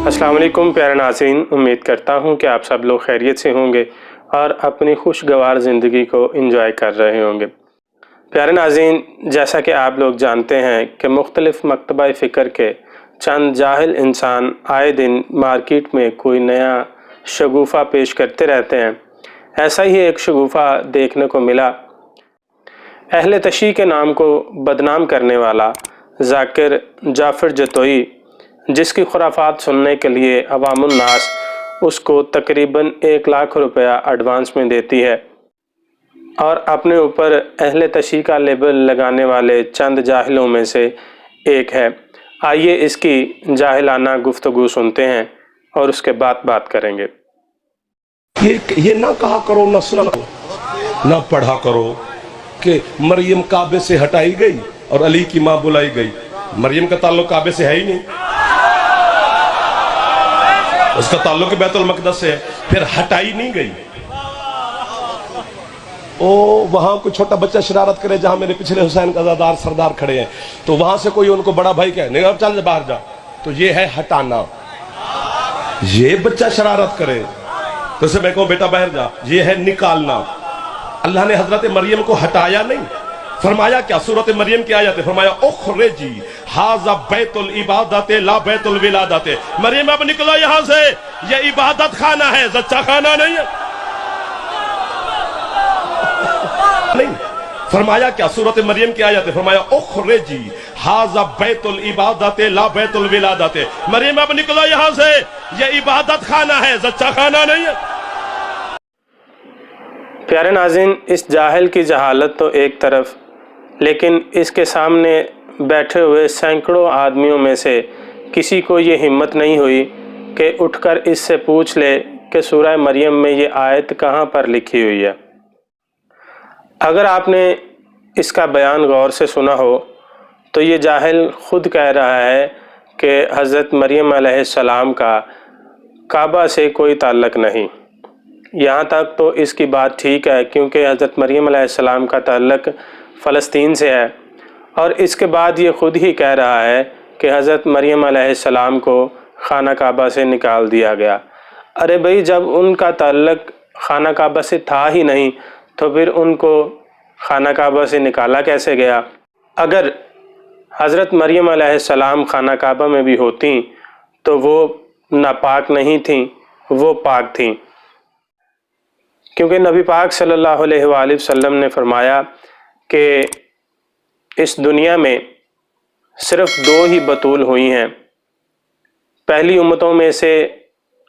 अस्सलाम वालेकुम प्यारे नाज़रीन, उम्मीद करता हूँ कि आप सब लोग खैरियत से होंगे और अपनी खुशगवार ज़िंदगी को एंजॉय कर रहे होंगे। प्यारे नाज़रीन, जैसा कि आप लोग जानते हैं कि मुख्तलिफ़ मकतबा फ़िक्र के चंद जाहिल इंसान आए दिन मार्केट में कोई नया शगुफ़ा पेश करते रहते हैं। ऐसा ही एक शगुफ़ा देखने को मिला। अहले तशी के नाम को बदनाम करने वाला ज़ाकिर जाफ़र जतोई, जिसकी खुराफात सुनने के लिए अवामुन्नास उसको तकरीबन 1 लाख रुपया एडवांस में देती है और अपने ऊपर अहले तशी का लेबल लगाने वाले चंद जाहिलों में से एक है। आइए इसकी जाहिलाना गुफ्तगू सुनते हैं और उसके बाद बात करेंगे। ये ना कहा करो, ना सुना करो, ना पढ़ा करो कि मरियम काबे से हटाई गई और अली की माँ बुलाई गई। मरियम का ताल्लुक काबे से है ही नहीं, उसका ताल्लुक बैतुल मक़दस से है, फिर हटाई नहीं गई। ओ वहां कोई छोटा बच्चा शरारत करे, जहां मेरे पिछले हुसैन का अज़ादार सरदार खड़े हैं, तो वहां से कोई उनको बड़ा भाई कहे नहीं अब चल बाहर जा, तो ये है हटाना। ये बच्चा शरारत करे तो उसे मैं कहूं बेटा बाहर जा, ये है निकालना। अल्लाह ने हजरत मरियम को हटाया नहीं, फरमाया क्या? सूरत मरियम की आयत है, फरमाया उखरिजी हाज़ा बैतुल इबादत ला बैतुल विलादत। मरियम अब निकलो यहां से, ये इबादत खाना है, जच्चा खाना नहीं है। नहीं, फरमाया क्या? सूरत मरियम की आयत है, फरमाया उखरिजी हाज़ा बैतुल इबादत ला बैतुल विलादत। मरियम अब निकलो यहां से, ये इबादत खाना है, जच्चा खाना नहीं है। प्यारे नाज़रीन, इस जाहिल की जहालत तो एक तरफ, लेकिन इसके सामने बैठे हुए सैकड़ों आदमियों में से किसी को ये हिम्मत नहीं हुई कि उठकर इससे पूछ ले कि सूरह मरियम में ये आयत कहाँ पर लिखी हुई है। अगर आपने इसका बयान गौर से सुना हो तो ये जाहिल ख़ुद कह रहा है कि हज़रत मरियम अलैहिस्सलाम का काबा से कोई ताल्लुक़ नहीं। यहाँ तक तो इसकी बात ठीक है, क्योंकि हज़रत मरियम अलैहिस्सलाम का ताल्लुक़ फ़लस्तीन से है, और इसके बाद ये ख़ुद ही कह रहा है कि हज़रत मरियम अलैहिस्सलाम को खाना काबा से निकाल दिया गया। अरे भाई, जब उनका ताल्लुक़ खाना काबा से था ही नहीं तो फिर उनको खाना काबा से निकाला कैसे गया? अगर हज़रत मरियम अलैहिस्सलाम खाना काबा में भी होती तो वो नापाक नहीं थीं, वो पाक थीं, क्योंकि नबी पाक सल्लल्लाहु अलैहि वसल्लम ने फरमाया कि इस दुनिया में सिर्फ़ 2 ही बतूल हुई हैं। पहली उम्मतों में से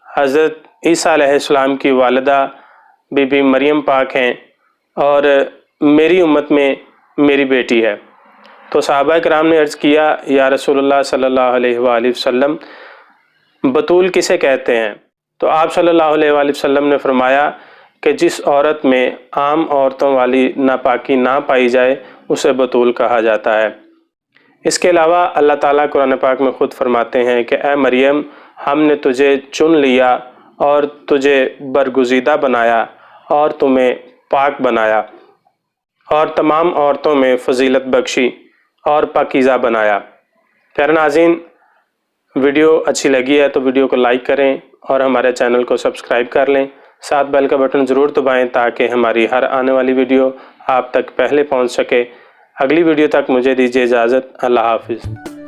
हज़रत ईसा अलैहिस्सलाम की वालिदा बीबी मरियम पाक हैं और मेरी उम्मत में मेरी बेटी है। तो सहाबा किराम ने अर्ज़ किया, या रसूलुल्लाह सल्लल्लाहु अलैहि वसल्लम, बतूल किसे कहते हैं? तो आप सल्लल्लाहु अलैहि वसल्लम ने फरमाया कि जिस औरत में आम औरतों वाली नापाकी ना पाई जाए उसे बतूल कहा जाता है। इसके अलावा अल्लाह ताला कुरान पाक में ख़ुद फरमाते हैं कि ए मरियम, हमने तुझे चुन लिया और तुझे बरगुज़ीदा बनाया और तुम्हें पाक बनाया और तमाम औरतों में फजीलत बख्शी और पाकीज़ा बनाया। प्यारे नाज़रीन, वीडियो अच्छी लगी है तो वीडियो को लाइक करें और हमारे चैनल को सब्सक्राइब कर लें। साथ बेल का बटन ज़रूर दबाएं ताकि हमारी हर आने वाली वीडियो आप तक पहले पहुंच सके। अगली वीडियो तक मुझे दीजिए इजाज़त। अल्लाह हाफ़िज़।